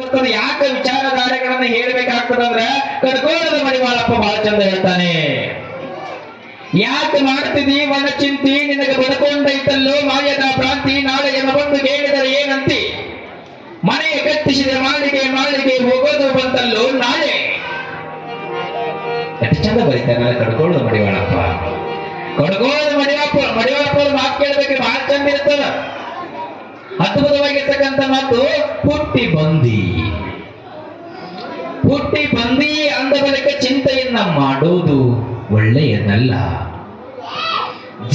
ಬರ್ತದೆ. ಯಾಕೆ ವಿಚಾರಧಾರೆಗಳನ್ನ ಹೇಳ್ಬೇಕಾಗ್ತದಂದ್ರ ಕಡ್ಕೋಳದ ಮಡಿವಾಳಪ್ಪ ಬಹಳ ಚಂದ ಹೇಳ್ತಾನೆ. ಯಾಕೆ ಮಾಡ್ತಿದ್ದೀ ಮನ ಚಿಂತಿ, ನಿನಗೆ ಬದುಕೊಂಡೈತಲ್ಲೋ ಮಾಯದ ಭ್ರಾಂತಿ, ನಾಳೆ ಜನ ಬಂದು ಕೇಳಿದರೆ ಏನಂತಿ, ಮನೆಯ ಕಟ್ಟಿಸಿದ ಮಾಳಿಗೆ ಮಾಳಿಗೆ ಹೋಗೋದು ಬಂತಲ್ಲೋ ನಾಳೆ. ಎಷ್ಟು ಚಂದ ಬರೀತಾರಲ್ಲ ಕಡ್ಕೋಳದ ಮಡಿವಾಳಪ್ಪ. ಕಡ್ಕೋಳದ ಮಡಿವಾಳಪ್ಪ ಅವ್ರ ಮಾತು ಕೇಳಬೇಕು, ಬಹಳ ಚಂದ ಇರ್ತದ. ಅದ್ಭುತವಾಗಿರ್ತಕ್ಕಂಥ ಮಾತು. ಹುಟ್ಟಿ ಬಂದಿ ಅಂದ ಬಳಿಕ ಚಿಂತೆಯನ್ನ ಮಾಡೋದು ಒಳ್ಳೆಯದಲ್ಲ.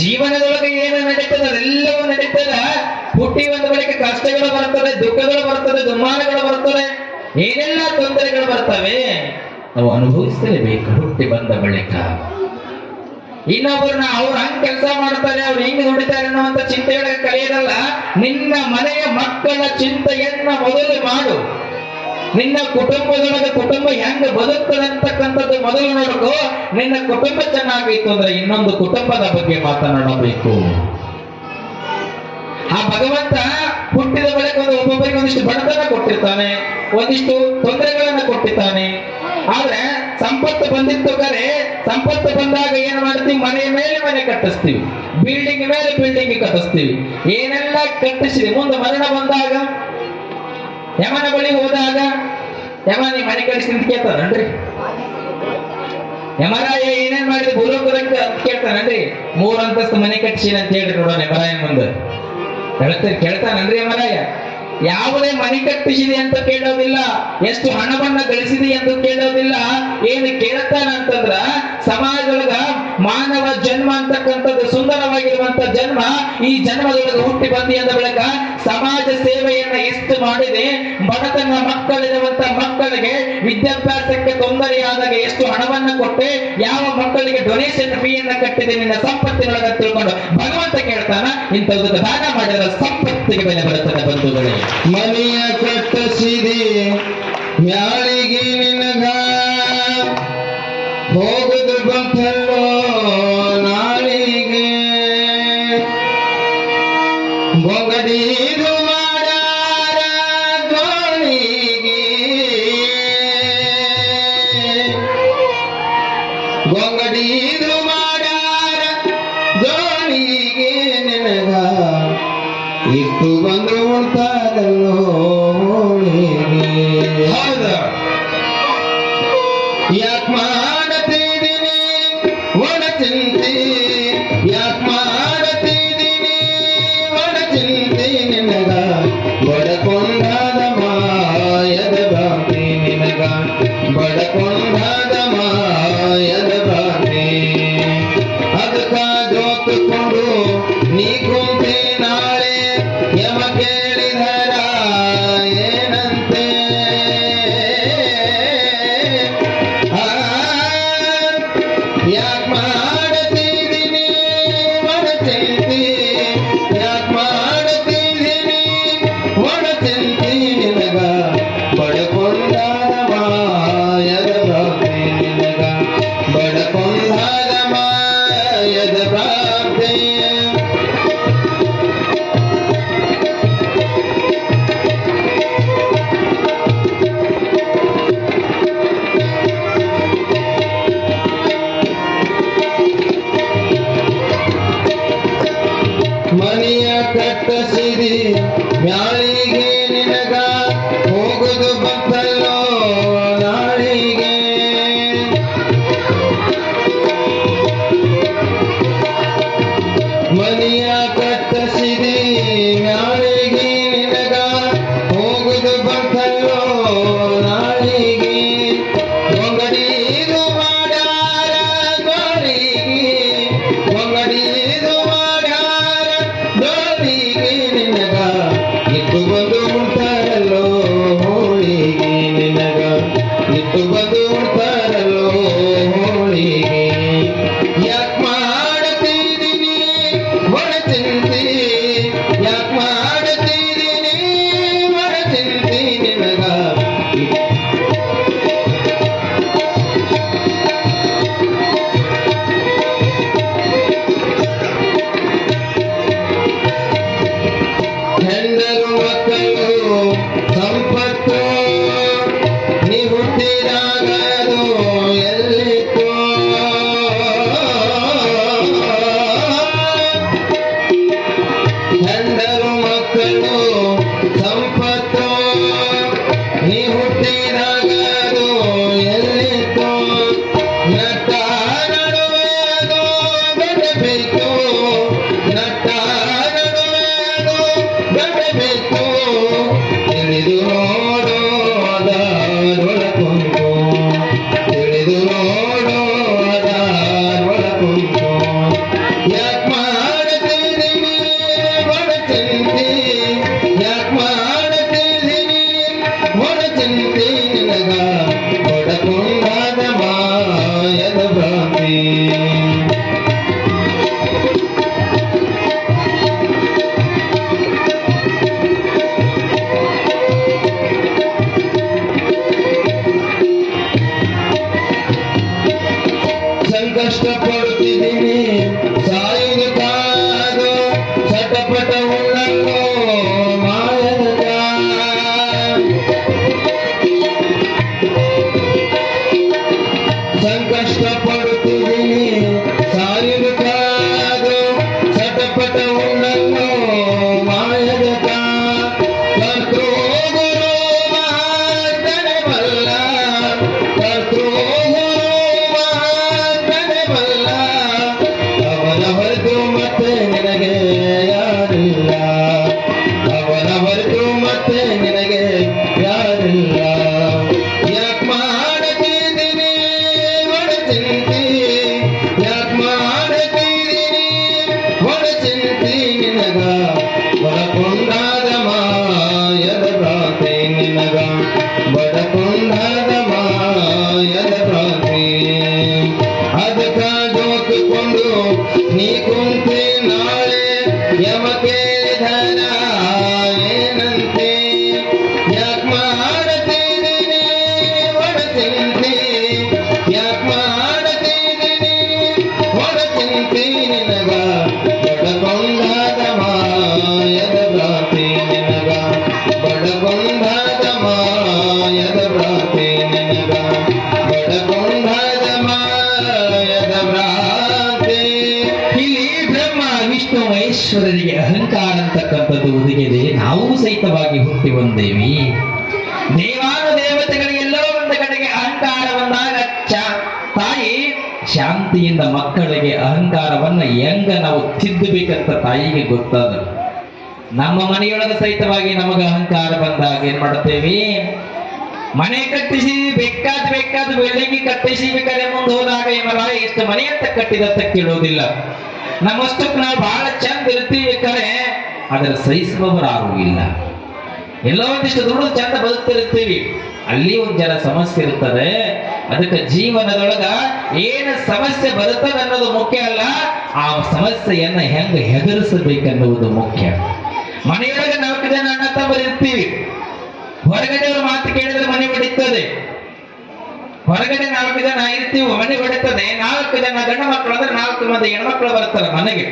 ಜೀವನದೊಳಗೆ ಏನು ನಡೀತದೆ ಅದೆಲ್ಲವೂ ನಡೀತದ. ಹುಟ್ಟಿ ಬಂದ ಬಳಿಕ ಕಷ್ಟಗಳು ಬರ್ತವೆ, ದುಃಖಗಳು ಬರ್ತವೆ, ದುಮ್ಮಾನಗಳು ಬರ್ತವೆ, ಏನೆಲ್ಲ ತೊಂದರೆಗಳು ಬರ್ತವೆ, ನಾವು ಅನುಭವಿಸಲೇಬೇಕು. ಹುಟ್ಟಿ ಬಂದ ಬಳಿಕ ಇನ್ನೊಬ್ಬರನ್ನ ಅವ್ರು ಹಂಗ್ ಕೆಲಸ ಮಾಡ್ತಾರೆ, ಅವ್ರು ಹಿಂಗ್ ದುಡಿತಾರೆ ಅನ್ನುವಂತ ಚಿಂತೆಯೊಳಗೆ ಕಲಿಯೋದಲ್ಲ. ನಿನ್ನ ಮನೆಯ ಮಕ್ಕಳ ಚಿಂತೆಯನ್ನ ಮೊದಲು ಮಾಡು. ನಿನ್ನ ಕುಟುಂಬದೊಳಗೆ ಕುಟುಂಬ ಹೆಂಗ ಬದುಕ್ತದೆ ಅಂತಕ್ಕಂಥದ್ದು ಮೊದಲು ನೋಡಬೇಕು. ನಿನ್ನ ಕುಟುಂಬ ಚೆನ್ನಾಗಿತ್ತು ಅಂದ್ರೆ ಇನ್ನೊಂದು ಕುಟುಂಬದ ಬಗ್ಗೆ ಮಾತನಾಡಬೇಕು. ಆ ಭಗವಂತ ಹುಟ್ಟಿದ ಬಳಿಕ ಒಬ್ಬೊಬ್ಬರಿಗೆ ಒಂದಿಷ್ಟು ಬಡತನ ಕೊಟ್ಟಿರ್ತಾನೆ, ಒಂದಿಷ್ಟು ತೊಂದರೆಗಳನ್ನ ಕೊಟ್ಟಿರ್ತಾನೆ. ಆದ್ರೆ ಸಂಪತ್ತು ಬಂದಿತ್ತು ಕರೆ, ಸಂಪತ್ತು ಬಂದಾಗ ಏನ್ ಮಾಡ್ತೀವಿ, ಮನೆ ಮೇಲೆ ಮನೆ ಕಟ್ಟಿಸ್ತೀವಿ, ಬಿಲ್ಡಿಂಗ್ ಮೇಲೆ ಬಿಲ್ಡಿಂಗ್ ಕಟ್ಟಿಸ್ತೀವಿ, ಏನೆಲ್ಲ ಕಟ್ಟಿಸಿವಿ. ಮುಂದೆ ಮರಣ ಬಂದಾಗ, ಯಮನ ಬಳಿ ಹೋದಾಗ, ಯಮ ನೀ ಮನೆ ಕಟ್ಟಿಸಿ ಅಂತ ಕೇಳ್ತಾನನ್ರಿ. ಯಮರಾಯ ಏನೇನ್ ಮಾಡಿದ ಭೂಲೋಕದಂತ ಕೇಳ್ತಾನನ್ರಿ. 3 ಅಂತಸ್ತು ಮನೆ ಕಟ್ಟಿಸಿನ ಅಂತ ಹೇಳ್ರಿ ನೋಡೋಣ ಯಮರಾಯ ಮುಂದೆ ಕೇಳ್ತಾನನ್ರಿ ಯಮರಾಯ. ಯಾವುದೇ ಮನೆ ಕಟ್ಟಿಸಿದೆ ಅಂತ ಕೇಳೋದಿಲ್ಲ, ಎಷ್ಟು ಹಣವನ್ನ ಗಳಿಸಿದೆ ಎಂದು ಕೇಳೋದಿಲ್ಲ. ಏನು ಕೇಳ್ತಾನಂತಂದ್ರ ಸಮಾಜದೊಳಗ ಮಾನವ ಜನ್ಮ ಅಂತಕ್ಕಂಥದ್ದು ಸುಂದರವಾಗಿರುವಂತ ಜನ್ಮ. ಈ ಜನ್ಮದೊಳಗೆ ಹುಟ್ಟಿ ಬಂದಿ ಅಂದ ಬಳಿಕ ಸಮಾಜ ಸೇವೆಯನ್ನ ಎಷ್ಟು ಮಾಡಿದೆ, ಬಡತನ ಮಕ್ಕಳಿರುವಂತ ಮಕ್ಕಳಿಗೆ ವಿದ್ಯಾಭ್ಯಾಸಕ್ಕೆ ತೊಂದರೆಯಾದಾಗ ಎಷ್ಟು ಹಣವನ್ನ ಕೊಟ್ಟೆ, ಯಾವ ಮಕ್ಕಳಿಗೆ ಡೊನೇಷನ್ ಫೀಯನ್ನ ಕಟ್ಟಿದೆ ನಿನ್ನ ಸಂಪತ್ತಿನೊಳಗೆ ತಿಳ್ಕೊಂಡು ಭಗವಂತ ಕೇಳ್ತಾನ. ಇಂಥದ್ದು ದಾನ ಮಾಡಿದ ಸಂಪತ್ತಿಗೆ ಬೆಲೆ ಬರುತ್ತದೆ ಬಂಧುಗಳೇ. ಮನೆಯ ಕಟ್ಟಿಸಿದೆ ಮ್ಯಾಳಿಗೆ ನಿನಗ ಹೋಗುದು ಬಂತಲ್ಲೋ ನಾಳಿಗೆ, ಬೊಗಡೀದು ಮಾಡಾರ ಗೋಳಿಗೆ, ಬೊಗಡೀದು ಮಾಡಾರ ಗೋಳಿಗೆ ನಿನಗ ಇಟ್ಟು ಬಂದು ಉಳ್ತಾರಲ್ಲೋ. ಹೌದ ಯಾಕೆ ಮಾಡತಿದ್ದೀನಿ ಒಣ ಚಿಂತೆ, ಯಾಕೆ ಮಾಡತಿದ್ದೀನಿ ಒಣ ಚಿಂತೆ, ನಿನಗ ಬಡಕೊಂಡಾದ ಮಾಯದ ಬಾಂತಿ, ನಿನಗ ಬಡಕೊಂಡಾದ ಮಾಯದ ಬಾಂತಿ. ಅದಕ್ಕ ಜೋತು ಕೊಡು ನೀ ಕುಂತಿ ನಾಳೆ ಯಮ ಕೇಳಿದರ ಏನಂತೆ. ಯಾಕೆ ಮಾಡತಿದ್ದೀನಿ ಒಣ ಚಿಂತೆ, ಯಾಕೆ ಮಾಡತಿದ್ದೀನಿ ಒಣ ಚಿಂತೆ, ನಿನಗ ಬಡಕೊಂಡಾದ ಮಾಯದ ಭಕ್ತಿ, ನಿನಗ ಬಡಕೊಂಡಾದ ಮಾಯದ ಭಕ್ತಿ. ಮನೆಯ ಕಟ್ಟಿಸಿದಿ ಮ್ಯಾಳಿಗೆ ನಿನಗ ಹೋಗುದು ಬಂತಲ್ಲೋ ನಾಳಿಗೆ, ಮನೆಯ ಕಟ್ಟಿಸಿದಿ ಮ್ಯಾಳಿಗೆ ನಿನಗ ಹೋಗುದು ಬಂತಲ್ಲೋ ನಾಳಿಗೆ, ಬೊಗಡೀದು ಮಾಡಾರ ಗೋಳಿಗೆ, ಬೊಗಡೀದು ಮಾಡಾರ ಗೋಳಿಗೆ, ನಿನಗ ಇಟ್ಟು ಬಂದು ಉಳ್ತಾರಲ್ಲೋ ಹೋಳಿಗೆ, ನಿನಗ ಇಟ್ಟು ಬಂದು ಉಳ್ತಾರಲ್ಲೋ ಹೋಳಿಗೆ. ಯಾಕೆ ಮಾಡತಿದ್ದೀನಿ ಒಣ ಚಿಂತೆ, ಯಾಕೆ ಮಾಡತಿದ್ದೀನಿ ಒಣ ಚಿಂತೆ, ನಿನಗ ಹುಟ್ಟಿದಾಗ ಅದು ಎಲ್ಲಿತ್ತು ಹೆಂಡರು ಮಕ್ಕಳು ಸಂಪತ್ತು ನೀ ಹುಟ್ಟಿದಾಗ ಅದು ಎಲ್ಲಿತ್ತು ನಟ್ಟ ನಡುವೆ ಅದು ಬೆಳೆಬೇಕು ನಟ್ಟ ನಡುವೆ ಅದು ಬೆಳೆಬೇಕು ತಿಳಿದು ನೋಡು ಅದರೊಳ ಕುಂತು ತಿಳಿದು ನೋಡು ಅದರೊಳ ಕುಂತು ಯಾಕ್ ಮಾಡುತ್ತಿದ್ದೀನಿ ಬಡ ಚಿಂತೆ ಯಾಕ್ ಮಾಡುತ್ತಿದ್ದೀನಿ ಬಡ ಚಿಂತೆ ನಿನಗ ಬಡಕೊಂಡಾದ ಮಾಯದ ಭ್ರಾಂತಿ ಸಂಕಷ್ಟ ಪಡುತ್ತಿದ್ದೀನಿ ಸಾಯುವುದು ಕಾದು ಚಟಪಟ ಉಳ್ಳಂಗೋ ಮಾಯದ ಸಂಕಷ್ಟ ಪಡುತ್ತಿದ್ದೀನಿ ಸಾಯುವುದು ಕಾದು ಚಟಪಟ ಉಳ್ಳಂಗೋ ಮಾಯದ ಕರ್ತೃ ಗುರು ಮಾತನೆ ಬಲ್ಲ ಕರ್ತೃ ಅವನ ಹೊರತು ಮತ್ತೆ ನಿನಗೆ ಯಾರಿಲ್ಲ ಅವನ ಹೊರತು ಮತ್ತೆ ನಿನಗೆ ಯಾರಿಲ್ಲ ಯಾಕ್ ಮಾಡುತ್ತಿದ್ದೀನಿ ಒಡ ಚಿಂತೆ ಯಾಕ್ ಮಾಡುತ್ತಿದ್ದೀನಿ ಒಡ ಚಿಂತೆ ನಿನಗ ಬಡಕೊಂಡಾದ ಮಾಯದ ಭ್ರಾಂತಿ ನಿನಗ ಬಡಕೊಂಡಾದ ಮಾಯದ ಭ್ರಾಂತಿ ಅದಕ್ಕ ಜೋಕಿಕೊಂಡು ನೀ ಕುಂತೆ ನಾಳೆ ಯಮ ಕೇಳಿದನ ಏನಂತೆ ಯಾಕ್ ಮಾಡುತ್ತಿದ್ದೀನಿ ಒಡ ಚಿಂತೆ ಯಾಕ್ ಮಾಡುತ್ತಿದ್ದೀನಿ ಒಡ ಚಿಂತೆ ನಿನಗ ಬಡಕೊಂಡಾದ ಮಾಯದ ಭ್ರಾಂತಿ ನಿನಗ ಬಡಕೊಂಡಾದ ಮಾಯದ ಭ್ರಾಂತಿ ನಿನಗ ಬಡಕೊಂಡಾದ ಮಾಯದ ಭ್ರಾಂತಿ ಇಲ್ಲಿ ಬ್ರಹ್ಮ ವಿಷ್ಣು ಮಹೇಶ್ವರರಿಗೆ ಅಹಂಕಾರ ಅಂತಕ್ಕಂಥದ್ದು ಒದಗಿದೆ. ನಾವು ಸಹಿತವಾಗಿ ಹುಟ್ಟಿ ಬಂದೇವಿ. ದೇವಾನು ದೇವತೆಗಳಿಗೆಲ್ಲೋ ಒಂದು ಕಡೆಗೆ ಅಹಂಕಾರ ಬಂದಾಗ ತಾಯಿ ಶಾಂತಿಯಿಂದ ಮಕ್ಕಳಿಗೆ ಅಹಂಕಾರವನ್ನ ಹೆಂಗ ನಾವು ತಿದ್ದಬೇಕಂತ ತಾಯಿಗೆ ಗೊತ್ತಾದ. ನಮ್ಮ ಮನೆಯೊಳಗೆ ಸಹಿತವಾಗಿ ನಮಗ ಅಹಂಕಾರ ಬಂದಾಗ ಏನ್ ಮಾಡುತ್ತೇವೆ, ಮನೆ ಕಟ್ಟಿಸಿ ಬೇಕಾದ ಬೆಳಗ್ಗೆ ಕಟ್ಟಿಸಿ ಬೇಕಾದ್ರೆ ಮುಂದೆ ಹೋದಾಗ ಏನಾರ ಎಷ್ಟು ಮನೆ ಅಂತ ಕಟ್ಟಿದಂತ ಕೇಳೋದಿಲ್ಲ. ನಮ್ಮಷ್ಟಕ್ಕೆ ನಾವು ಬಹಳ ಚಂದ ಇರ್ತೀವಿ ಕರೆ ಅದರ ಸಹಿಸುವವರು ಯಾರೂ ಇಲ್ಲ. ಎಲ್ಲೋ ಒಂದಿಷ್ಟು ದುಡ್ಡು ಚಂದ ಬದುಕ್ತಿರ್ತೀವಿ, ಅಲ್ಲಿ ಒಂದ್ ಜನ ಸಮಸ್ಯೆ ಇರ್ತದೆ. ಅದಕ್ಕೆ ಜೀವನದೊಳಗ ಏನು ಸಮಸ್ಯೆ ಬರುತ್ತದೆ ಅನ್ನೋದು ಮುಖ್ಯ ಅಲ್ಲ, ಆ ಸಮಸ್ಯೆಯನ್ನ ಹೆಂಗ ಹೆದರಿಸಬೇಕನ್ನುವುದು ಮುಖ್ಯ. ಮನೆಯೊಳಗೆ 4 ಜನ ಅಣ್ಣ ತಮ್ಮರು ಇರ್ತೀವಿ, ಹೊರಗಡೆಯವ್ರ ಮಾತು ಕೇಳಿದ್ರೆ ಮನೆ ಹೊಡಿತದೆ. ಹೊರಗಡೆ 4 ಜನ ಇರ್ತೀವಿ, ಮನೆ ಹೊಡಿತದೆ. 4 ಜನ ಗಂಡು ಮಕ್ಕಳು ಅಂದ್ರೆ 4 ಮಂದಿ ಹೆಣ್ಮಕ್ಳು ಬರ್ತಾರೆ ಮನೆಗೆ.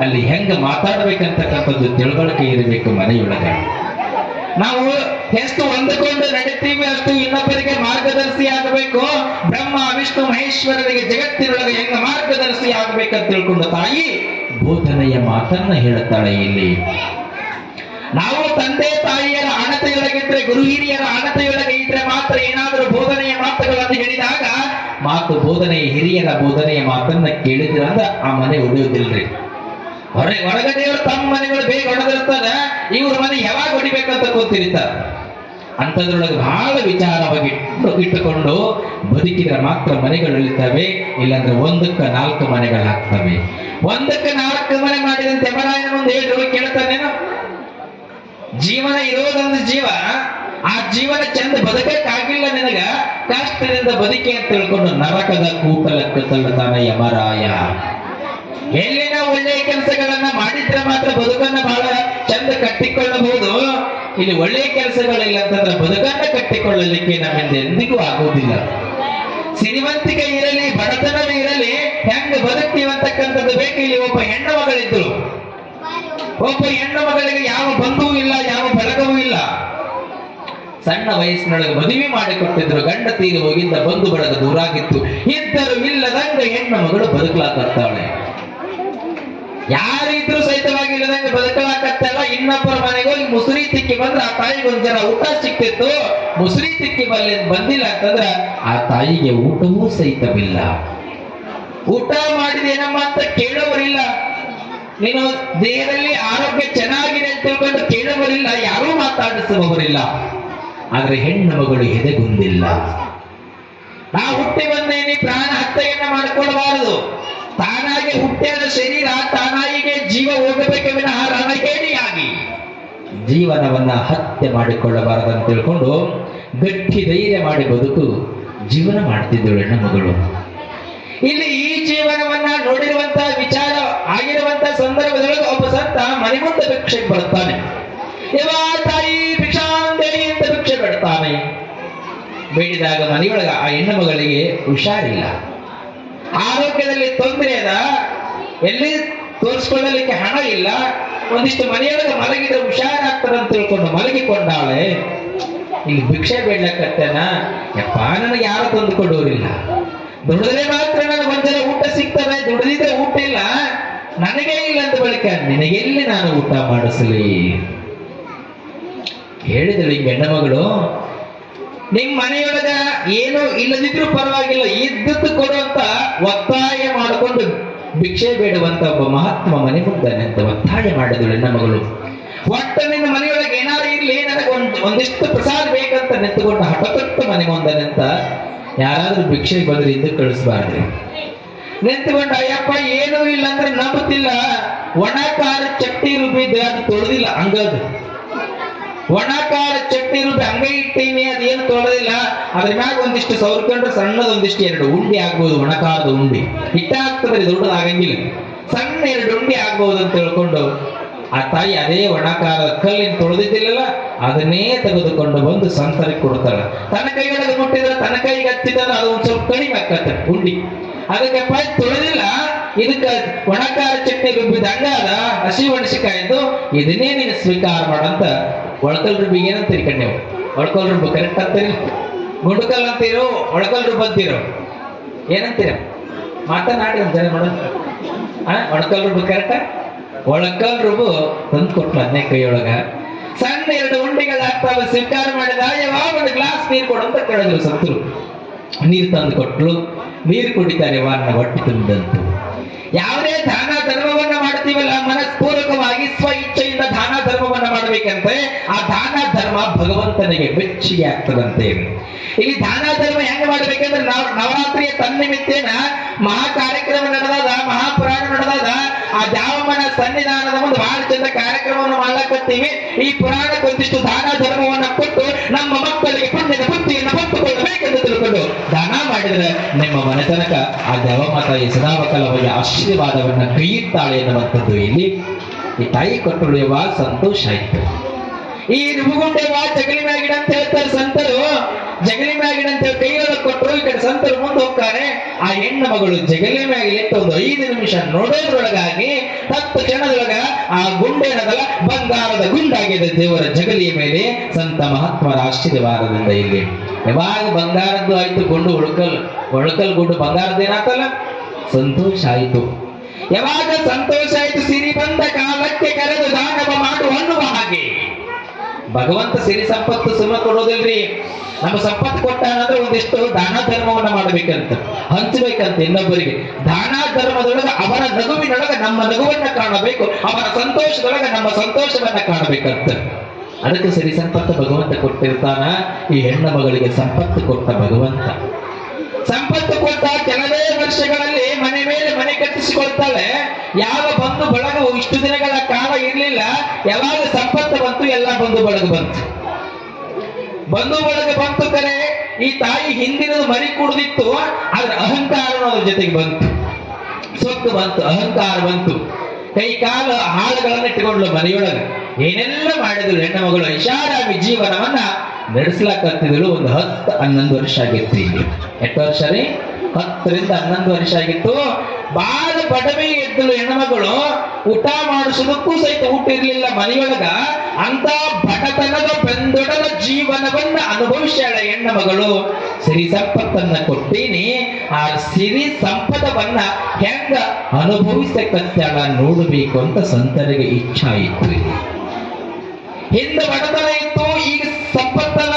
ಅಲ್ಲಿ ಹೆಂಗ ಮಾತಾಡ್ಬೇಕಂತಕ್ಕಂಥದ್ದು ತಿಳುವಳಿಕೆ ಇರಬೇಕು ಮನೆಯೊಳಗೆ. ನಾವು ಎಷ್ಟು ಹೊಂದಿಕೊಂಡು ನಡೀತೀವಿ ಅಷ್ಟು ಇನ್ನೊಬ್ಬರಿಗೆ ಮಾರ್ಗದರ್ಶಿ ಆಗಬೇಕು. ಬ್ರಹ್ಮ ವಿಷ್ಣು ಮಹೇಶ್ವರರಿಗೆ ಜಗತ್ತಿನೊಳಗೆ ಹೆಂಗ ಮಾರ್ಗದರ್ಶಿ ಆಗ್ಬೇಕಂತ ತಿಳ್ಕೊಂಡು ತಾಯಿ ಬೋಧನೆಯ ಮಾತನ್ನ ಹೇಳುತ್ತಾಳೆ. ಇಲ್ಲಿ ನಾವು ತಂದೆ ತಾಯಿಯರ ಅಣತೆಯೊಳಗಿದ್ರೆ, ಗುರು ಹಿರಿಯರ ಅಣತೆಯೊಳಗೆ ಇದ್ರೆ ಮಾತ್ರ ಏನಾದರೂ ಬೋಧನೆಯ ಮಾತುಗಳನ್ನು ಹೇಳಿದಾಗ ಮಾತು ಬೋಧನೆಯ ಹಿರಿಯರ ಬೋಧನೆಯ ಮಾತನ್ನ ಕೇಳಿದ್ರೆ ಅಂದ್ರೆ ಆ ಮನೆ ಉಳಿಯುವುದಿಲ್ರಿ. ಹೊರಗಡೆಯವರು ತಮ್ಮ ಮನೆಗಳು ಬೇಗ ಹೊಡೆದಿರ್ತದ, ಇವ್ರ ಮನೆ ಯಾವಾಗ ಹೊಡಿಬೇಕಂತ ಗೊತ್ತಿರ್ತಾರ. ಅಂಥದ್ರೊಳಗೆ ಬಹಳ ವಿಚಾರವಾಗಿ ಇಟ್ಟುಕೊಂಡು ಬದುಕಿದ್ರೆ ಮಾತ್ರ ಮನೆಗಳು ಉಳಿತವೆ. ಇಲ್ಲಾಂದ್ರೆ 1ಕ್ಕೆ 4 ಮನೆಗಳಾಗ್ತವೆ. 1ಕ್ಕೆ 4 ಮನೆ ಮಾಡಿದಂತೆ ಯಮರಾಯನ ಮುಂದೆ ಹೇಳಿ ಕೇಳ್ತಾನೇನು, ಜೀವನ ಇರೋದೊಂದು ಜೀವ, ಆ ಜೀವನ ಚಂದ ಬದುಕಕ್ಕಾಗಿಲ್ಲ ನಿನಗ, ಕಷ್ಟದಿಂದ ಬದುಕಿ ಅಂತ ತಿಳ್ಕೊಂಡು ನರಕದ ಕೂಕಲಕ್ಕೆ ತಳ್ಳುತ್ತಾನ ಯಮರಾಯ. ಎಲ್ಲಿನ ಒಳ್ಳೆಯ ಕೆಲಸಗಳನ್ನ ಮಾಡಿದ್ರೆ ಮಾತ್ರ ಬದುಕನ್ನ ಬಹಳ ಚಂದ ಕಟ್ಟಿಕೊಳ್ಳಬಹುದು. ಇಲ್ಲಿ ಒಳ್ಳೆಯ ಕೆಲಸಗಳಿಲ್ಲ ಅಂತಂದ್ರೆ ಬದುಕನ್ನ ಕಟ್ಟಿಕೊಳ್ಳಲಿಕ್ಕೆ ನಮ್ಮಿಂದ ಎಂದಿಗೂ ಆಗುವುದಿಲ್ಲ. ಸಿರಿವಂತಿಕೆ ಇರಲಿ ಬಡತನವೇ ಇರಲಿ, ಹೆಂಗ ಬದುಕ್ತೀವಂತಕ್ಕಂಥದ್ದು ಬೇಕು. ಇಲ್ಲಿ ಒಬ್ಬ ಹೆಣ್ಣು ಮಗಳಿದ್ರು, ಒಬ್ಬ ಹೆಣ್ಣು ಮಗಳಿಗೆ ಯಾವ ಬಂಧುವೂ ಇಲ್ಲ, ಯಾವ ಬಳಗವೂ ಇಲ್ಲ. ಸಣ್ಣ ವಯಸ್ಸಿನೊಳಗೆ ಮದುವೆ ಮಾಡಿಕೊಟ್ಟಿದ್ರು. ಗಂಡ ತೀರಿ ಹೋಗಿದ್ದ, ಬಂಧು ಬಳಗ ದೂರಾಗಿತ್ತು. ಇದ್ದರು ಇಲ್ಲದಂಗ ಹೆಣ್ಣು ಮಗಳು ಬದುಕಲಾಕತ್ತಾಳೆ. ಯಾರಿದ್ರು ಸಹಿತವಾಗಿ ಇಲ್ಲದಂಗೆ ಬದುಕಲಾಕತ್ತಲ್ಲ. ಇನ್ನೊಬ್ಬರ ಮನೆಗೆ ಹೋಗಿ ಮುಸುರಿ ತಿಕ್ಕಿ ಬಂದ್ರೆ ಆ ತಾಯಿಗೆ ಒಂದ್ ಜನ ಊಟ ಸಿಕ್ತಿತ್ತು. ಮುಸುರಿ ತಿಕ್ಕಿ ಬಂದಿಲ್ಲ ಅಂತಂದ್ರ ಆ ತಾಯಿಗೆ ಊಟವೂ ಸಹಿತವಿಲ್ಲ. ಊಟ ಮಾಡಿದೇನಮ್ಮ ಅಂತ ಕೇಳೋವರಿಲ್ಲ. ನೀನು ದೇಹದಲ್ಲಿ ಆರೋಗ್ಯ ಚೆನ್ನಾಗಿದೆ ಅಂತ ತಿಳ್ಕೊಂಡು ಕೇಳುವರಿಲ್ಲ, ಯಾರೂ ಮಾತಾಡಿಸುವವರಿಲ್ಲ. ಆದ್ರೆ ಹೆಣ್ಣು ಮಗಳು ಎದೆಗುಂದಿಲ್ಲ. ನಾ ಹುಟ್ಟಿ ಬಂದೇನಿ, ಪ್ರಾಣ ಹತ್ಯೆಯನ್ನ ಮಾಡಿಕೊಳ್ಳಬಾರದು. ತಾನಾಗಿ ಹುಟ್ಟಿದ ಶರೀರ ತಾನಾಯಿಗೆ ಜೀವ ಹೋಗಬೇಕೆ ವಿನಃ ರಣಹೇಡಿಯಾಗಿ ಜೀವನವನ್ನ ಹತ್ಯೆ ಮಾಡಿಕೊಳ್ಳಬಾರದು ಅಂತ ತಿಳ್ಕೊಂಡು ಗಟ್ಟಿ ಧೈರ್ಯ ಮಾಡಿ ಬದುಕು ಜೀವನ ಮಾಡ್ತಿದ್ದಳು ಹೆಣ್ಣು ಮಗಳು. ಇಲ್ಲಿ ಈ ಜೀವನವನ್ನ ನೋಡಿರುವಂತಹ ವಿಚಾರ ಆಗಿರುವಂತಹ ಸಂದರ್ಭದೊಳಗೆ ಒಬ್ಬ ಸಂತ ಮನೆ ಮುಂದೆ ಭಿಕ್ಷೆಗೆ ಬರ್ತಾನೆ. ಯವಾ ತಾಯಿ ಭಿಕ್ಷಾಂದೇಹಿ ಅಂತ ಭಿಕ್ಷೆ ಬಿಡ್ತಾನೆ. ಬೇಡಿದಾಗ ಮನೆಯೊಳಗ ಆ ಹೆಣ್ಣು ಮಗಳಿಗೆ ಹುಷಾರಿಲ್ಲ, ಆರೋಗ್ಯದಲ್ಲಿ ತೊಂದರೆ ಅದ, ಎಲ್ಲಿ ತೋರಿಸ್ಕೊಳ್ಳಲಿಕ್ಕೆ ಹಣ ಇಲ್ಲ. ಒಂದಿಷ್ಟು ಮನೆಯೊಳಗೆ ಮಲಗಿದ್ರೆ ಹುಷಾರಾಗ್ತದೆ ಅಂತ ತಿಳ್ಕೊಂಡು ಮಲಗಿಕೊಂಡಾಳೆ. ಇಲ್ಲಿ ಭಿಕ್ಷೆ ಬೇಡ್ಲಕ್ಕತ್ತೇನ, ಯಪ್ಪ ನನಗೆ ಯಾರು ತಂದುಕೊಡೋರಿಲ್ಲ, ದುಡಿದ್ರೆ ಮಾತ್ರ ನನಗೆ ಒಂದರ ಊಟ ಸಿಗ್ತದೆ, ದುಡಿದಿದ್ರೆ ಊಟ ಇಲ್ಲ, ನನಗೇ ಇಲ್ಲ ಅಂತ ಬಳಿಕ ನಿನಗೆಲ್ಲಿ ನಾನು ಊಟ ಮಾಡಿಸಲಿ ಹೇಳಿದಳು ಈ ಹೆಣ್ಣು ಮಗಳು. ನಿಮ್ ಮನೆಯೊಳಗ ಏನು ಇಲ್ಲದಿದ್ರು ಪರವಾಗಿಲ್ಲ, ಇದ್ದದ್ದು ಕೊಡುವಂತ ಒತ್ತಾಯ ಮಾಡಿಕೊಂಡು ಭಿಕ್ಷೆ ಬೇಡುವಂತ ಒಬ್ಬ ಮಹಾತ್ಮ ಮನೆ ಮುಂದಾನೆ ಅಂತ ಒತ್ತಾಯ ಮಾಡಿದಳು ಹೆಣ್ಣು ಮಗಳು. ಒಟ್ಟು ನಿನ್ನ ಮನೆಯೊಳಗೆ ಏನಾದ್ರು ಇರ್ಲಿ, ನನಗೆ ಒಂದಿಷ್ಟು ಪ್ರಸಾದ ಬೇಕಂತ ನಿಂತುಕೊಂಡು ಹಠಪಟ್ಟು ಮನೆ ಮುಂದಾನೆ ಅಂತ. ಯಾರಾದ್ರೂ ಭಿಕ್ಷೆಗೆ ಬಂದ್ರೆ ಹಿಂದಕ್ಕೆ ಕಳಿಸ್ಬಾರ್ದ್ರಿ. ನಿಂತುಕೊಂಡು ಅಯ್ಯಪ್ಪ ಏನೂ ಇಲ್ಲ ಅಂದ್ರೆ ನಂಬುತ್ತಿಲ್ಲ, ಒಣ ಖಾರ ಚಟ್ನಿ ರುಬ್ಬಿದ್ರೆ ಅದು ತೊಳೆದಿಲ್ಲ ಹಂಗದು. ಒಣ ಖಾರ ಚಟ್ನಿ ರುಬ್ಬಿ ಹಂಗೆ ಇಟ್ಟೀನಿ, ಅದೇನು ತೊಳೆದಿಲ್ಲ, ಅದ್ರ ಮ್ಯಾಗ ಒಂದಿಷ್ಟು ಸೌರ್ಕೊಂಡ್ರೆ ಸಣ್ಣದೊಂದಿಷ್ಟು 2 ಉಂಡಿ ಆಗ್ಬೋದು. ಒಣ ಖಾರದ ಉಂಡಿ ಹಿಟ್ಟ ಆಗ್ತದೆ, ದೊಡ್ಡದಾಗಂಗಿಲ್ಲ, ಸಣ್ಣ 2 ಉಂಡಿ ಆಗ್ಬಹುದು ಅಂತ ತಿಳ್ಕೊಂಡು ಆ ತಾಯಿ ಅದೇ ಒಣ ಖಾರದ ಕಲ್ಲಿನ ತೊಳೆದಿದ್ದಿಲ್ಲಲ್ಲ ಅದನ್ನೇ ತೆಗೆದುಕೊಂಡು ಬಂದು ಸಂತರಿಗೆ ಕೊಡ್ತಾಳೆ. ತನ್ನ ಕೈಯೊಳಗೆ ಮುಟ್ಟಿದ್ರೆ ತನ್ನ ಕೈಗೆ ಹತ್ತಿದ್ರೆ ಅದು ಒಂದ್ ಸ್ವಲ್ಪ ಕಡಿಮೆ ಆಗ್ತದೆ ಉಂಡಿ. ಅದಕ್ಕೆ ತೊಳೆದಿಲ್ಲ, ಇದಕ್ಕೆ ಒಣ ಖಾರ ಚಟ್ನಿ ರುಬ್ಬಿದ ಹಂಗಾದ ಹಸಿ ಮೆಣಸಿಕಾಯ್ದು, ಇದನ್ನೇ ನೀನು ಸ್ವೀಕಾರ ಮಾಡಂತ. ಒಳಕಲ್ ರುಬ್ಬಿಗೆ ಏನಂತೀರಿ ಕಣ್ಣೆ? ಒಳಕಲ್ ರುಬ್ಬು ಕರೆಕ್ಟ್ ಅಂತೀರಿ? ಗುಂಡುಕಲ್ ಅಂತೀರೋ ಒಳಕಲ್ ರುಬ್ಬ ಅಂತೀರೋ ಏನಂತೀರ? ಮಾತನಾಡಿ ಒಂದ್ ಜನ ನೋಡ. ಒಳಕಲ್ ರುಬ್ಬು ಕರೆಕ್ಟ? ಒಳಕಲ್ ರುಬ್ಬು ತಂದು ಕೊಟ್ಲು ಅದನ್ನೇ ಕೈಯೊಳಗ. ಸಣ್ಣ 2 ಉಂಡಿಗಳಾಗ್ತಾವ, ಸ್ವೀಕಾರ ಮಾಡಿದ. ಯಾವಾಗ ಒಂದು ಗ್ಲಾಸ್ ನೀರು ಕೊಡು ಅಂತ ಕೇಳಿದ್ರು ಸಂತರು. ನೀರು ತಂದು ಕೊಟ್ಲು, ನೀರು ಕುಡಿತಾರೆ ವಾರನ ಹೊಟ್ಟೆ ತುಂಬಿದಂತು. ಯಾವುದೇ ದಾನ ಧರ್ಮವನ್ನ ಮಾಡ್ತೀವಲ್ಲ, ಮನಸ್ಪೂರ್ವಕವಾಗಿ ಸ್ವ ಇಚ್ಛೆಯಿಂದ ದಾನ ಧರ್ಮವನ್ನ ಮಾಡ್ಬೇಕಂತೆ. ಆ ದಾನ ಧರ್ಮ ಭಗವಂತನಿಗೆ ಮೆಚ್ಚಿಗೆ ಆಗ್ತದಂತೆ. ಇಲ್ಲಿ ದಾನ ಧರ್ಮ ಹೆಂಗ ಮಾಡ್ಬೇಕಂದ್ರೆ, ನವರಾತ್ರಿಯ ತನ್ನಿಮಿತ್ತೇನ ಮಹಾ ಕಾರ್ಯಕ್ರಮ ನಡೆದಾದ, ಮಹಾಪುರಾಣ ನಡೆದಾದ. ಆ ದ್ಯಾವಮ್ಮನ ಸನ್ನಿಧಾನದ ಮುಂದೆ ಬಹಳ ಚಂದ ಕಾರ್ಯಕ್ರಮವನ್ನು ಮಾಡ್ಲಕತ್ತೀವಿ. ಈ ಪುರಾಣಕ್ಕೆ ಒಂದಿಷ್ಟು ದಾನ ಧರ್ಮವನ್ನ ಕೊಟ್ಟು ನಮ್ಮ ಮಕ್ಕಳಿಗೆ ಪುಣ್ಯದ ಬುದ್ಧಿಯನ್ನು ಹೊತ್ತುಕೊಳ್ಳಬೇಕೆಂದು ತಿಳ್ಕೊಂಡು ದಾನ ಮಾಡಿದ್ರೆ ನಿಮ್ಮ ಮನೆತನಕ ಆ ದ್ಯಾವಮ್ಮ ತಾಯಿ ಸದಾವಕಾಲವಾಗಿ ಆಶೀರ್ವಾದವನ್ನ ಕೈಯಿಟ್ಟಾಳೆ ಎನ್ನುವಂಥದ್ದು ಇಲ್ಲಿ ಈ ತಾಯಿ ಕೊಟ್ಟಳು. ಯಾವಾಗ ಸಂತೋಷ ಆಯ್ತು. ಈ ರುಬುಗುಂಡೆವಾ ಜಗಲಿ ಮ್ಯಾಗಿಡ ಅಂತ ಹೇಳ್ತಾರೆ ಸಂತರು. ಜಗಲಿ ಮ್ಯಾಗಿಡ ಅಂತ ಕೈಯೊಳಗೆ ಕೊಟ್ಟರು. ಈ ಕಡೆ ಸಂತರು ಮುಂದೆ ಹೋಗ್ತಾರೆ. ಆ ಹೆಣ್ಣು ಮಗಳು ಜಗಲಿ ಮ್ಯಾಗಿಲಿಟ್ಟು ಒಂದು 5 ನಿಮಿಷ ನೋಡೋದ್ರೊಳಗಾಗಿ 10 ಕ್ಷಣದೊಳಗ ಆ ಗುಂಡೇನದಲ್ಲ ಬಂಗಾರದ ಗುಂಡಾಗಿದೆ ದೇವರ ಜಗಲಿಯ ಮೇಲೆ ಸಂತ ಮಹಾತ್ಮರ ಆಶೀರ್ವಾದದಿಂದ. ಇಲ್ಲಿ ಯಾವಾಗ ಬಂಗಾರದ್ದು ಆಯ್ತು, ಗುಂಡು ಒಳಕಲ್ ಗುಂಡು ಬಂಗಾರದ್ದೇನಾತಲ್ಲ, ಸಂತೋಷ ಆಯ್ತು. ಯಾವಾಗ ಸಂತೋಷ ಆಯ್ತು, ಸಿರಿ ಬಂದ ಕಾಲಕ್ಕೆ ಕರೆದು ದಾನವ ಮಾಡು ಅನ್ನುವ ಹಾಗೆ ಭಗವಂತ ಸಿರಿ ಸಂಪತ್ತು ಸುಮ್ಮ ಕೊಡೋದಿಲ್ರಿ. ನಮ್ಮ ಸಂಪತ್ತು ಕೊಟ್ಟಾನಂದ್ರೆ ಒಂದಿಷ್ಟು ದಾನ ಧರ್ಮವನ್ನ ಮಾಡಬೇಕಂತ, ಹಂಚಬೇಕಂತ ಇನ್ನೊಬ್ಬರಿಗೆ. ದಾನ ಧರ್ಮದೊಳಗೆ ಅವರ ನಗುವಿನೊಳಗೆ ನಮ್ಮ ನಗುವನ್ನ ಕಾಣಬೇಕು, ಅವರ ಸಂತೋಷದೊಳಗೆ ನಮ್ಮ ಸಂತೋಷವನ್ನ ಕಾಣಬೇಕಂತ. ಅದಕ್ಕೆ ಸಿರಿ ಸಂಪತ್ತು ಭಗವಂತ ಕೊಟ್ಟಿರ್ತಾನ. ಈ ಹೆಣ್ಣು ಮಗಳಿಗೆ ಸಂಪತ್ತು ಕೊಟ್ಟ ಭಗವಂತ. ಸಂಪತ್ತು ಕೊಟ್ಟ ಕೆಲವೇ ವರ್ಷಗಳಲ್ಲಿ ಮನೆ ಮೇಲೆ ಮನೆ ಕಟ್ಟಿಸಿಕೊಳ್ತಾಳೆ. ಯಾವ ಬಂಧು ಬಳಗ ಇಷ್ಟು ದಿನಗಳ ಕಾಲ ಇರ್ಲಿಲ್ಲ. ಯಾವಾಗ ಸಂಪತ್ತು ಬಂತು, ಎಲ್ಲ ಬಂಧು ಬಳಗ ಬಂತು. ಬಂಧು ಬಳಗ ಬಂತು ಕರೆ ಈ ತಾಯಿ ಹಿಂದಿನದು ಮರಿ ಕುಡಿದಿತ್ತು. ಆದ್ರೆ ಅಹಂಕಾರ ಅದ್ರ ಜೊತೆಗೆ ಬಂತು, ಸೊತ್ತು ಬಂತು, ಅಹಂಕಾರ ಬಂತು. ಕೈ ಕಾಲು ಹಾಳುಗಳನ್ನ ಇಟ್ಟುಕೊಂಡ್ಲು ಮನೆಯೊಳಗೆ. ಏನೆಲ್ಲ ಮಾಡಿದ್ರು ಹೆಣ್ಣು ಮಗಳು ಐಷಾರಾಮಿ ಜೀವನವನ್ನ ನಡೆಸ್ಲಾಕತ್ತಿದ್ರು. ಒಂದು 10-11 ವರ್ಷ ಆಗಿತ್ತು. ಇಲ್ಲಿ 8 ವರ್ಷ ರೀ, 10ರಿಂದ 11 ವರ್ಷ ಆಗಿತ್ತು. ಬಾಳ ಬಡವೆ ಎದ್ದಳು ಹೆಣ್ಣು ಮಗಳು. ಊಟ ಮಾಡಿಸೋದಕ್ಕೂ ಸಹಿತ ಊಟ ಇರ್ಲಿಲ್ಲ ಮನೆಯೊಳಗ. ಅಂತ ಬಡತನದ ಬೆಂದೊಡಲ ಜೀವನವನ್ನ ಅನುಭವಿಸ್ಯಾಳ ಹೆಣ್ಣ ಮಗಳು. ಸಿರಿ ಸಂಪತ್ತನ್ನ ಕೊಟ್ಟೀನಿ, ಆ ಸಿರಿ ಸಂಪದವನ್ನ ಹೆಂಗ ಅನುಭವಿಸಕತ್ತಾಳ ನೋಡಬೇಕು ಅಂತ ಸಂತರಿಗೆ ಇಚ್ಛಾ ಇತ್ತು. ಹಿಂದೆ ಬಡತನ ಇತ್ತು, ಈಗ ಸಂಪತ್ತಲ್ಲ.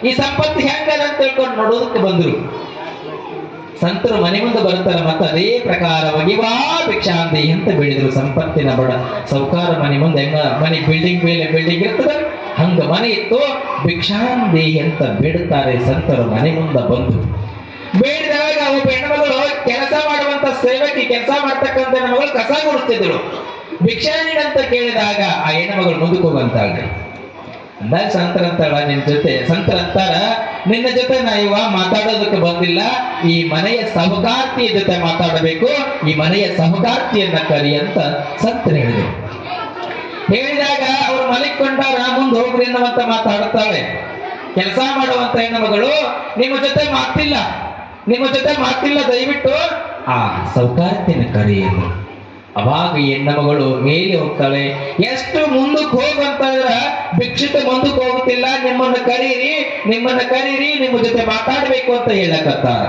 ಈ ಸಂಪತ್ತು ಹೆಂಗದ ಅಂತ ತಿಳ್ಕೊಂಡು ನೋಡೋದಕ್ಕೆ ಬಂದ್ರು. ಸಂತರು ಮನೆ ಮುಂದೆ ಬರ್ತಾರೆ, ಮತ್ತೆ ಅದೇ ಪ್ರಕಾರವಾಗಿ ವಾ ಭಿಕ್ಷಾಂತಿ ಅಂತ ಬೆಳೆದ್ರು. ಸಂಪತ್ತಿನ ಬಡ ಸೌಕಾರ ಮನೆ ಮುಂದೆ ಹೆಂಗ ಮನೆ ಬಿಲ್ಡಿಂಗ್ ಮೇಲೆ ಬಿಲ್ಡಿಂಗ್ ಇರ್ತದ, ಹಂಗ ಮನೆ ಇತ್ತು. ಭಿಕ್ಷಾಂತಿ ಅಂತ ಬೇಡುತ್ತಾರೆ ಸಂತರು ಮನೆ ಮುಂದೆ ಬಂದು. ಬೇಡಿದಾಗ ಒಬ್ಬ ಹೆಣ್ಮಗಳು ಕೆಲಸ ಮಾಡುವಂತ ಸೇವಕಿ, ಕೆಲಸ ಮಾಡ್ತಕ್ಕಂಥ ಹೆಣ್ಮಗಳು ಕಸ ಗುಡಿಸ್ತಿದ್ರು. ಭಿಕ್ಷಾ ನೀಡಂತ ಕೇಳಿದಾಗ ಆ ಹೆಣ್ಮಗಳು ಮುಂದಕ್ಕೆ ಹೋಗಂತಾಳ್ರಿ. ಅಂದಾಗ ಸಂತರಂತಾಳ, ಸಂತರಂತಾರ ನಿನ್ನ ಜೊತೆ ನಾ ಇವ ಮಾತಾಡೋದಕ್ಕೆ ಬಂದಿಲ್ಲ, ಈ ಮನೆಯ ಸಹಕಾರ್ತಿಯ ಜೊತೆ ಮಾತಾಡಬೇಕು, ಈ ಮನೆಯ ಸಹಕಾರ್ತಿಯನ್ನ ಕರಿ ಅಂತ ಸಂತರು ಹೇಳಿದ್ರು. ಹೇಳಿದಾಗ ಅವ್ರು ಮಲಿಕೊಂಡಾರ, ಮುಂದೆ ಹೋಗ್ರಿ ಅನ್ನುವಂತ ಮಾತಾಡುತ್ತಾಳೆ. ಕೆಲಸ ಮಾಡುವಂತ ಹೆಣ್ಣುಮಗಳು, ನಿಮ್ಮ ಜೊತೆ ಮಾತಿಲ್ಲ, ದಯವಿಟ್ಟು ಆ ಸೌಕಾರ್ತಿನ ಕರೆಯನ್ನು. ಅವಾಗ ಹೆಣ್ಣಮಗಳು ಮೇಲೆ ಹೋಗ್ತಾಳೆ. ಎಷ್ಟು ಮುಂದಕ್ಕೆ ಹೋಗಂತಂದ್ರ ಭಿಕ್ಷುಕ ಮುಂದಕ್ಕೆ ಹೋಗುತ್ತಿಲ್ಲ, ನಿಮ್ಮನ್ನ ಕರೀರಿ, ನಿಮ್ಮ ಜೊತೆ ಮಾತಾಡ್ಬೇಕು ಅಂತ ಹೇಳಕತ್ತಾರ.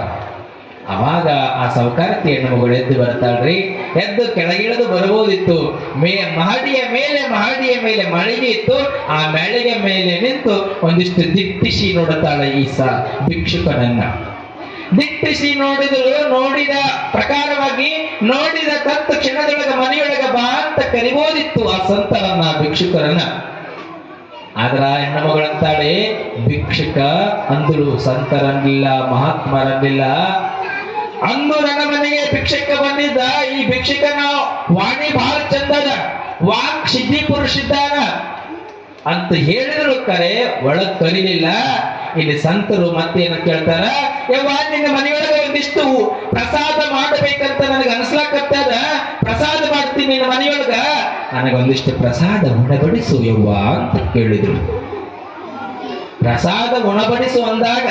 ಅವಾಗ ಆ ಸೌಕಾರ್ತಿ ಹೆಣ್ಣುಮಗಳು ಎದ್ದು ಬರ್ತಾಳ್ರಿ. ಎದ್ದು ಕೆಳಗಿಳಿದು ಬರ್ಬೋದಿತ್ತು. ಮಹಡಿಯ ಮೇಲೆ ಮಳಿಗೆ ಇತ್ತು. ಆ ಮಳಿಗೆ ಮೇಲೆ ನಿಂತು ಒಂದಿಷ್ಟು ದಿಟ್ಟಿಸಿ ನೋಡುತ್ತಾಳೆ ಈ ಭಿಕ್ಷುಕನನ್ನ. ದಿಟ್ಟಿಸಿ ನೋಡಿದ ಪ್ರಕಾರವಾಗಿ ನೋಡಿದ ತತ್ತು ಕ್ಷಣದೊಳಗ ಮನೆಯೊಳಗ ಬಾ ಅಂತ ಕರಿಬೋದಿತ್ತು ಆ ಸಂತರನ್ನ, ಭಿಕ್ಷುಕರನ್ನ. ಆದ್ರ ಹೆಣ್ಣಮಗಳಂತಾಳೆ, ಭಿಕ್ಷುಕ ಅಂದಳು, ಸಂತರನ್ನಿಲ್ಲ, ಮಹಾತ್ಮರನ್ನಿಲ್ಲ. ಅಂದು ನನ್ನ ಮನೆಗೆ ಭಿಕ್ಷಕ ಬಂದಿದ್ದ. ಈ ಭಿಕ್ಷಕನ ವಾಣಿ ಬಹಳ ಚಂದದ, ವಾಕ್ ಸಿದ್ಧಿ ಪುರುಷಿದ್ದಾನ ಅಂತ ಹೇಳಿದ್ರು. ಕರೆ ಒಳಗ್ ಕರೀಲಿಲ್ಲ. ಇಲ್ಲಿ ಸಂತರು ಮತ್ತೇನು ಕೇಳ್ತಾರ, ಯವ್ವ ನಿನ್ನ ಮನೆಯೊಳಗೆ ಒಂದಿಷ್ಟು ಪ್ರಸಾದ ಮಾಡಬೇಕಂತ ನನಗೆ ಅನ್ಸ್ಲಾಕತ್ತದ, ಪ್ರಸಾದ ಮಾಡ್ತೀನಿ ನಿನ್ನ ಮನೆಯೊಳಗ, ನನಗೊಂದಿಷ್ಟು ಪ್ರಸಾದ ಉಣಬಡಿಸು ಯವ್ವ ಅಂತ ಕೇಳಿದ್ರು. ಪ್ರಸಾದ ಉಣಬಡಿಸು ಅಂದಾಗ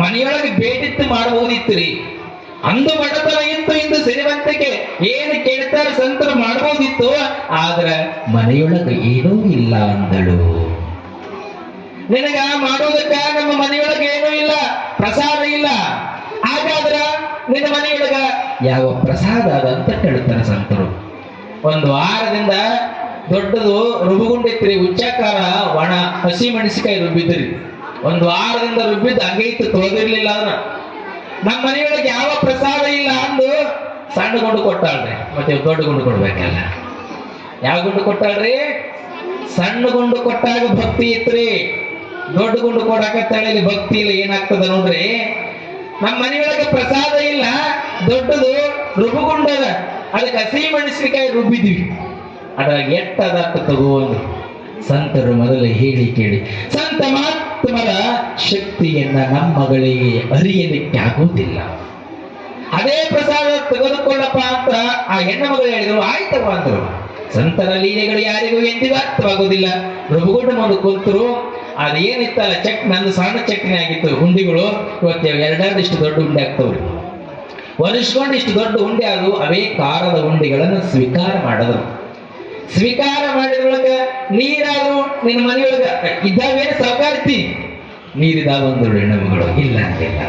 ಮನೆಯೊಳಗೆ ಬೇಡಿತ್ತು ಮಾಡಬಹುದಿತ್ತು. ಅಂದು ಬಡತನ ಇತ್ತು, ಇಂದು ಸಿರಿವಂತಿಕೆ. ಏನು ಕೇಳ್ತಾರೆ ಸಂತರು ಮಾಡಬಹುದಿತ್ತು, ಆದ್ರೆ ಮನೆಯೊಳಗೆ ಏನೂ ಇಲ್ಲ ಅಂದಳು. ನಿನಗ ಮಾಡೋದಕ್ಕ ನಮ್ಮ ಮನೆಯೊಳಗೆ ಏನೂ ಇಲ್ಲ, ಪ್ರಸಾದ ಇಲ್ಲ. ಹಾಗಾದ್ರ ನಿನ್ನ ಮನೆಯೊಳಗ ಯಾವ ಪ್ರಸಾದ ಅದ ಅಂತ ಕೇಳ್ತಾರೆ ಸಂತರು. ಒಂದು ವಾರದಿಂದ ದೊಡ್ಡದು ರುಬ್ಬುಗುಂಡಿತ್ರಿ, ಉಚ್ಚಾಕಾರ ಒಣ ಹಸಿ ಮೆಣಸಿಕಾಯಿ ರುಬ್ಬಿದ್ರಿ. ಒಂದು ವಾರದಿಂದ ರುಬ್ಬಿದ್ದು ಹಂಗೆ ಇತ್ತು, ತೊಳೆದಿರ್ಲಿಲ್ಲ ಅದನ್ನ. ನಮ್ಮ ಮನೆಯೊಳಗೆ ಯಾವ ಪ್ರಸಾದ ಇಲ್ಲ ಅಂದು ಸಣ್ಣ ಗುಂಡು ಕೊಟ್ಟಾಳ್ರಿ. ಮತ್ತೆ ದೊಡ್ಡ ಗುಂಡು ಕೊಡ್ಬೇಕಲ್ಲ. ಯಾವ ಗುಂಡು ಕೊಟ್ಟಾಳ್ರಿ? ಸಣ್ಣ ಗುಂಡು ಕೊಟ್ಟಾಗ ಭಕ್ತಿ ಇತ್ರಿ, ದೊಡ್ಡ ಗುಂಡು ಕೊಡಕತ್ತಾಳೆ ಭಕ್ತಿ ಇಲ್ಲ. ಏನಾಗ್ತದ ನೋಡ್ರಿ, ನಮ್ಮ ಮನೆಯೊಳಗೆ ಪ್ರಸಾದ ಇಲ್ಲ, ದೊಡ್ಡದು ರುಬ್ಬುಗುಂಡದ, ಅದಕ್ಕೆ ಹಸಿ ಮೆಣಸಿನಕಾಯಿ ರುಬ್ಬಿದ್ವಿ, ಅದ್ರಾಗ ಎಟ್ಟದ ತಗೋದು. ಸಂತರು ಮೊದಲು ಹೇಳಿ ಕೇಳಿ, ಸಂತ ಮಹಾತ್ಮರ ಶಕ್ತಿಯನ್ನ ನಮ್ಮಗಳಿಗೆ ಅರಿಯಲಿಕ್ಕೆ ಆಗುವುದಿಲ್ಲ. ಅದೇ ಪ್ರಸಾದ ತೆಗೆದುಕೊಳ್ಳಪ್ಪ ಅಂತ ಆ ಹೆಣ್ಣ ಮಗಳು ಹೇಳಿದ್ರು. ಆಯ್ತವ ಅಂದರು. ಸಂತರ ಲೀಲೆಗಳು ಯಾರಿಗೂ ಎಂದಿಗೂ ಅರ್ಥವಾಗುವುದಿಲ್ಲ. ರುಬ್ಬುಗುಂಡ ಮುಂದೆ ಕೂತರು. ಅದೇನಿತ್ತಲ್ಲ ನಂದು ಸಣ್ಣ ಚಟ್ನಿ ಆಗಿತ್ತು ಉಂಡಿಗಳು. ಇವತ್ತು ಎರಡೆರಡು ಇಷ್ಟು ದೊಡ್ಡ ಉಂಡೆ ಆಗ್ತವ್ರಿ. ಒಲಿಸ್ಕೊಂಡು ಇಷ್ಟು ದೊಡ್ಡ ಉಂಡೆ ಆದವು. ಅವೇ ಖಾರದ ಉಂಡೆಗಳನ್ನು ಸ್ವೀಕಾರ ಮಾಡಿದ್ರು. ಸ್ವೀಕಾರ ಮಾಡಿದ್ರೊಳಗ ನೀರಾದ್ರು ನಿನ್ನ ಮನೆಯೊಳಗ ಇದ್ದಾವೇನು ಸಹಕಾರ್ತಿ ನೀರಿದಾಗ ಒಂದು ಹೆಣ್ಣುಮಗಳು ಇಲ್ಲ ಅಂತಿಲ್ಲ.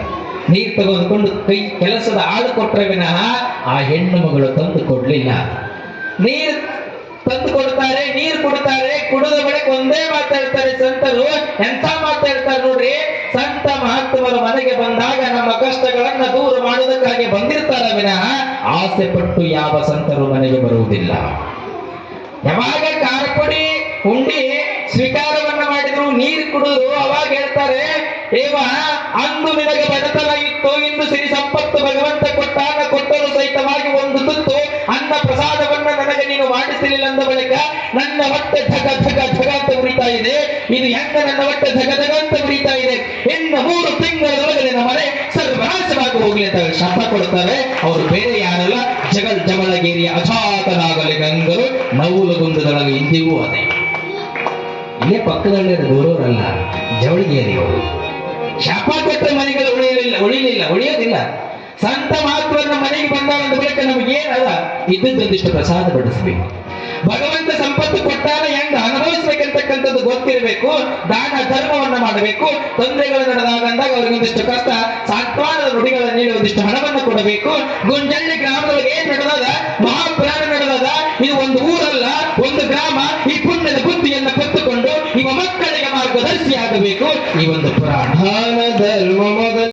ನೀರು ತೆಗೆದುಕೊಂಡು ಕೈ ಕೆಲಸದ ಆಳು ಕೊಟ್ಟರೆ ವಿನಃ ಆ ಹೆಣ್ಣು ಮಗಳು ತಂದು ಕೊಡ್ಲಿಲ್ಲ. ನೀರು ತಂದು ಕೊಡ್ತಾರೆ, ನೀರು ಕೊಡ್ತಾರೆ, ಕುಡಿದ ಬಳಿಕ ಒಂದೇ ಮಾತಾಡ್ತಾರೆ ಸಂತರು. ಎಂತ ಮಾತಾಡ್ತಾರೆ ನೋಡ್ರಿ, ಸಂತ ಮಹಾತ್ಮರ ಮನೆಗೆ ಬಂದಾಗ ನಮ್ಮ ಕಷ್ಟಗಳನ್ನ ದೂರ ಮಾಡುವುದಕ್ಕಾಗಿ ಬಂದಿರ್ತಾರ ವಿನಃ ಆಸೆ ಪಟ್ಟು ಯಾವ ಸಂತರು ಮನೆಗೆ ಬರುವುದಿಲ್ಲ. ಯಾವಾಗ ಖಾರಪುಡಿ ಉಂಡಿ ಸ್ವೀಕಾರವನ್ನ ಮಾಡಿದ್ರು, ನೀರು ಕುಡಿದ್ರು, ಅವಾಗ ಹೇಳ್ತಾರೆ, ಏವ ಅಂದು ನಿನಗೆ ಬಡತನ ಇತ್ತು, ಇಂದು ಸಿರಿ ಸಂಪತ್ತು ಭಗವಂತ ಕೊಟ್ಟರು ಸಹಿತವಾಗಿ ಒಂದು ತುತ್ತು ಅನ್ನ ಪ್ರಸಾದವನ್ನ ನನಗೆ ನೀನು ಮಾಡಿಸಲಿಲ್ಲ ಅಂದ ಬಳಿಕ ನನ್ನ ಹೊಟ್ಟೆ ಧಗ ಧಗ ಧಗ ಅಂತ ಉರಿತಾ ಇದೆ. ಇದು ಹೆಂಗ ನನ್ನ ಹೊಟ್ಟೆ ಧಗ ಧಗ ಅಂತ ಉರಿತಾ ಇದೆ, ಇನ್ನು 3 ತಿಂಗಳೊಳಗೆ ನನ್ನ ಮನೆ ಸರ್ವನಾಶವಾಗಿ ಹೋಗ್ಲಿ ಅಂತ ಶಾಪ ಕೊಡ್ತಾರೆ. ಅವರು ಬೇರೆ ಯಾರಲ್ಲ, ಜಮಳಗೇರಿಯ ಅಜಾತನಾಗಲಿ ಗಂಗರು ನವುಲಗುಂದದೊಳಗೆ ಇಂದಿಗೂ ಅದೇ. ಇಲ್ಲೇ ಪಕ್ಕದಲ್ಲಿ ದೂರವರಲ್ಲ, ಜವಳಿಗೇರಿ ಅವರು. ಶಾಪ ಕೊಟ್ಟ ಮನೆಗಳು ಉಳಿಯೋದಿಲ್ಲ. ಸಂತ ಮಹಾತ್ಮನ ಮನೆಗೆ ಬಂದ ಒಂದು ಬಳಿಕ ನಮಗೇನಲ್ಲ, ಇದ್ದದ್ದೊಂದಿಷ್ಟು ಪ್ರಸಾದ ಬಡಿಸ್ಬೇಕು. ಭಗವಂತ ಸಂಪತ್ತು ಕೊಟ್ಟಾಗ ಹೆಂಗ ಅನುಭವಿಸ್ಬೇಕಂತಕ್ಕಂಥದ್ದು ಗೊತ್ತಿರಬೇಕು. ದಾನ ಧರ್ಮವನ್ನ ಮಾಡಬೇಕು. ತೊಂದರೆಗಳು ನಡೆದಾಗ ಅವ್ರಿಗೊಂದಿಷ್ಟು ಕಷ್ಟ ಸಾಂತ್ವನದ ನುಡಿಗಳನ್ನು ನೀಡಿ ಒಂದಿಷ್ಟು ಹಣವನ್ನು ಕೊಡಬೇಕು. ಗುಂಜಳ್ಳಿ ಗ್ರಾಮದೊಳಗೆ ಏನ್ ನಡೆದದ? ಮಹಾಪ್ರಾಣ ನಡೆದದ. ಇದು ಒಂದು ಊರಲ್ಲ, ಒಂದು ಗ್ರಾಮ. ಈ ಪುಣ್ಯದ ಬುದ್ಧಿಯನ್ನು ಕತ್ತುಕೊಂಡು ನಿಮ್ಮ ಮಕ್ಕಳಿಗೆ ಮಾರ್ಗದರ್ಶಿ ಆಗಬೇಕು ಈ ಒಂದು ಪುರಾಣ. ದಾನ